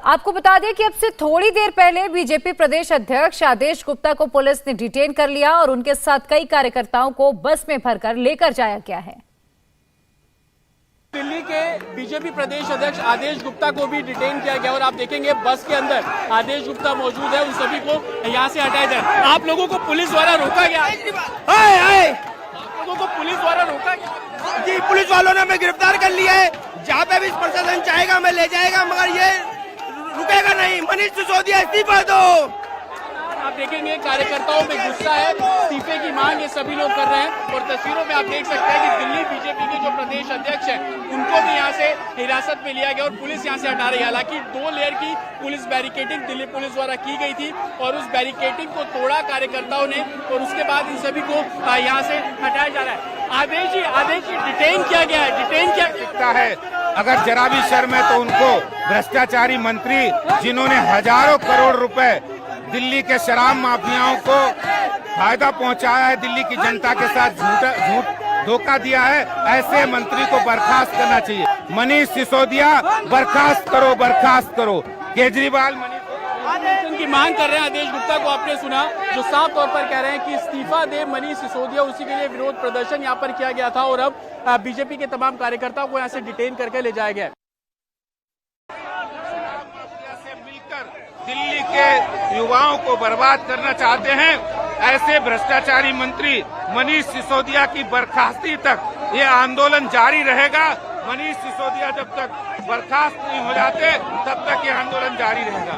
आपको बता दें कि अब से थोड़ी देर पहले बीजेपी प्रदेश अध्यक्ष आदेश गुप्ता को पुलिस ने डिटेन कर लिया और उनके साथ कई कार्यकर्ताओं को बस में भरकर लेकर जाया गया है। दिल्ली के बीजेपी प्रदेश अध्यक्ष आदेश गुप्ता को भी डिटेन किया गया और आप देखेंगे बस के अंदर आदेश गुप्ता मौजूद है। उन सभी को यहाँ से हटाया जाए। आप लोगों को पुलिस द्वारा रोका गया। आप लोगों को पुलिस द्वारा रोका गया। जी, पुलिस वालों ने हमें गिरफ्तार कर लिया है। जहाँ पे भी प्रशासन चाहेगा हमें ले जाएगा, मगर ये रुकेगा नहीं। मनीष सिसोदिया इस्तीफा दो। आप देखेंगे कार्यकर्ताओं में गुस्सा है, इस्तीफे की मांग ये सभी लोग कर रहे हैं। और तस्वीरों में आप देख सकते हैं कि दिल्ली बीजेपी के जो प्रदेश अध्यक्ष हैं उनको भी यहाँ से हिरासत में लिया गया और पुलिस यहाँ से हटा रही है। हालांकि 2 लेयर की पुलिस बैरिकेडिंग दिल्ली पुलिस द्वारा की गई थी और उस बैरिकेडिंग को तोड़ा कार्यकर्ताओं ने और उसके बाद इन सभी को यहाँ से हटाया जा रहा है। आदेश जी डिटेन किया गया है। डिटेन किया दिखता है। अगर जरा भी शर्म है तो उनको भ्रष्टाचारी मंत्री जिन्होंने हजारों करोड़ रुपए दिल्ली के शराब माफियाओं को फायदा पहुंचाया है, दिल्ली की जनता के साथ झूठ धोखा दिया है, ऐसे मंत्री को बर्खास्त करना चाहिए। मनीष सिसोदिया बर्खास्त करो। केजरीवाल की मांग कर रहे हैं। आदेश गुप्ता को आपने सुना जो साफ तौर पर कह रहे हैं कि इस्तीफा दे मनीष सिसोदिया। उसी के लिए विरोध प्रदर्शन यहाँ पर किया गया था और अब बीजेपी के तमाम कार्यकर्ताओं को यहाँ से डिटेन करके ले जाया गया। दिल्ली के युवाओं को बर्बाद करना चाहते हैं, ऐसे भ्रष्टाचारी मंत्री मनीष सिसोदिया की बर्खास्ती तक ये आंदोलन जारी रहेगा। मनीष सिसोदिया जब तक बर्खास्त नहीं हो जाते तब तक ये आंदोलन जारी रहेगा।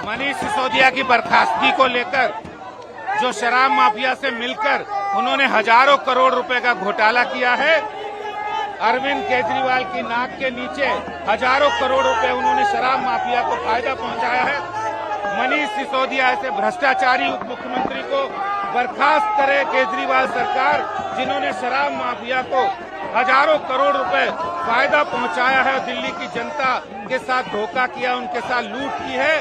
मनीष सिसोदिया की बर्खास्तगी को लेकर जो शराब माफिया से मिलकर उन्होंने हजारों करोड़ रुपए का घोटाला किया है, अरविंद केजरीवाल की नाक के नीचे हजारों करोड़ रुपए उन्होंने शराब माफिया को फायदा पहुंचाया है। मनीष सिसोदिया ऐसे भ्रष्टाचारी उप मुख्यमंत्री को बर्खास्त करे केजरीवाल सरकार, जिन्होंने शराब माफिया को हजारों करोड़ रुपए फायदा पहुंचाया है, दिल्ली की जनता के साथ धोखा किया, उनके साथ लूट की है।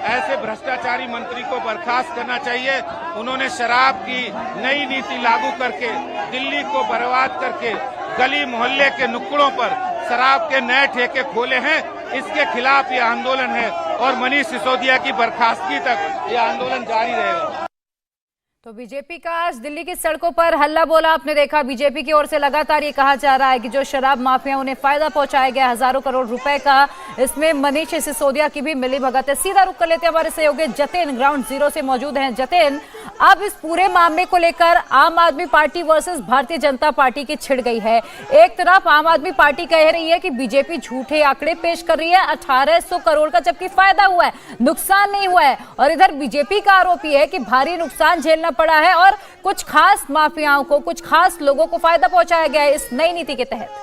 ऐसे भ्रष्टाचारी मंत्री को बर्खास्त करना चाहिए। उन्होंने शराब की नई नीति लागू करके दिल्ली को बर्बाद करके गली मोहल्ले के नुक्कड़ों पर शराब के नए ठेके खोले हैं। इसके खिलाफ ये आंदोलन है और मनीष सिसोदिया की बर्खास्तगी तक ये आंदोलन जारी रहेगा। तो बीजेपी का आज दिल्ली की सड़कों पर हल्ला बोला आपने देखा। बीजेपी की ओर से लगातार ये कहा जा रहा है कि जो शराब माफिया उन्हें फायदा पहुंचाया गया हजारों करोड़ रुपए का, इसमें मनीष सिसोदिया की भी मिली भगत है। सीधा रुख कर लेते हैं, हमारे सहयोगी जतिन ग्राउंड जीरो से मौजूद हैं। जतिन, अब इस पूरे मामले को लेकर आम आदमी party versus Bharatiya Janata party की छिड़ गई है। एक तरफ आम आदमी पार्टी कह रही है कि बीजेपी झूठे आंकड़े पेश कर रही है, 1800 करोड़ का जबकि फायदा हुआ है, नुकसान नहीं हुआ है। और इधर बीजेपी का आरोप यह है कि भारी नुकसान झेलना पड़ा है और कुछ खास माफियाओं को, कुछ खास लोगों को फायदा पहुंचाया गया है इस नई नीति के तहत।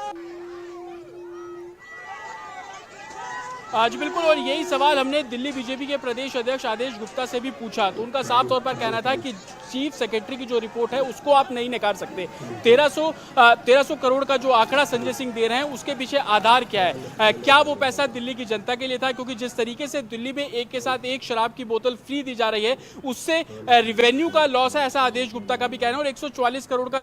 आज बिल्कुल, और यही सवाल हमने दिल्ली बीजेपी के प्रदेश अध्यक्ष आदेश गुप्ता से भी पूछा तो उनका साफ तौर पर कहना था कि चीफ सेक्रेटरी की जो रिपोर्ट है उसको आप नहीं नकार सकते। 1300 करोड़ का जो आंकड़ा संजय सिंह दे रहे हैं उसके पीछे आधार क्या है? क्या वो पैसा दिल्ली की जनता के लिए था? क्योंकि जिस तरीके से दिल्ली में एक के साथ एक शराब की बोतल फ्री दी जा रही है उससे रेवेन्यू का लॉस है, ऐसा आदेश गुप्ता का भी कहना है। और 144 करोड़ का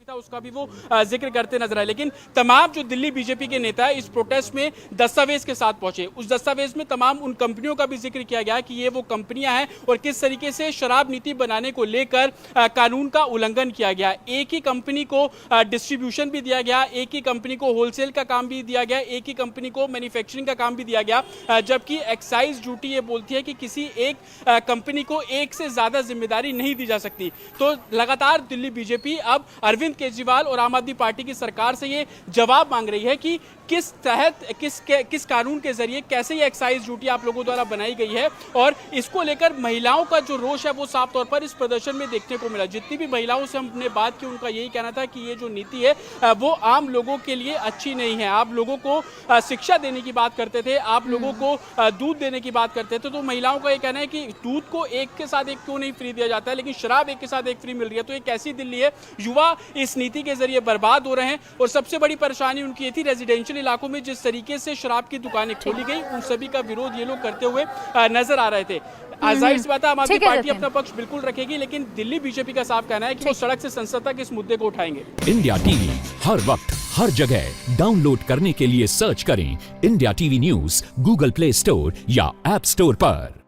था उसका भी वो जिक्र करते नजर आए। लेकिन तमाम जो दिल्ली बीजेपी के नेता है इस प्रोटेस्ट में दस्तावेज के साथ पहुंचे। उस दस्तावेज में तमाम उन कंपनियों का भी जिक्र किया गया कि ये वो कंपनियां हैं और किस तरीके से शराब नीति बनाने को लेकर कानून का उल्लंघन किया गया। एक ही कंपनी को डिस्ट्रीब्यूशन भी दिया गया, एक ही कंपनी को होलसेल का काम भी दिया गया, एक ही कंपनी को मैन्युफैक्चरिंग का काम भी दिया गया। जबकि एक्साइज ड्यूटी ये बोलती है कि किसी एक कंपनी को एक से ज्यादा जिम्मेदारी नहीं दी जा सकती। तो लगातार दिल्ली बीजेपी अब अरविंद केजरीवाल और आम आदमी पार्टी की सरकार से ये जवाब मांग रही है कि किस तहत किस कानून के जरिए कैसे ये एक्साइज ड्यूटी आप लोगों द्वारा बनाई गई है। और इसको लेकर महिलाओं का जो रोष है वो साफ तौर पर इस प्रदर्शन में देखने को मिला। जितनी भी महिलाओं से हमने बात की उनका यही कहना था कि ये जो नीति है वो आम लोगों के लिए अच्छी नहीं है। आप लोगों को शिक्षा देने की बात करते थे, आप लोगों को दूध देने की बात करते थे, तो महिलाओं का ये कहना है कि दूध को एक के साथ एक क्यों नहीं फ्री दिया जाता है लेकिन शराब एक के साथ एक फ्री मिल रही है। तो ये कैसी दिल्ली है? युवा इस नीति के जरिए बर्बाद हो रहे हैं। और सबसे बड़ी परेशानी उनकी ये थी, रेजिडेंशियल इलाकों में जिस तरीके से शराब की दुकानें खोली गई, उन सभी का विरोध ये लोग करते हुए नजर आ रहे थे। जाहिर सी बात है, आम आदमी पार्टी अपना पक्ष बिल्कुल रखेगी, लेकिन दिल्ली बीजेपी का साफ कहना है कि वो सड़क से संसद तक इस मुद्दे को उठाएंगे। इंडिया टीवी हर वक्त हर जगह डाउनलोड करने के लिए सर्च करें India TV news Google play store या ऐप स्टोर पर।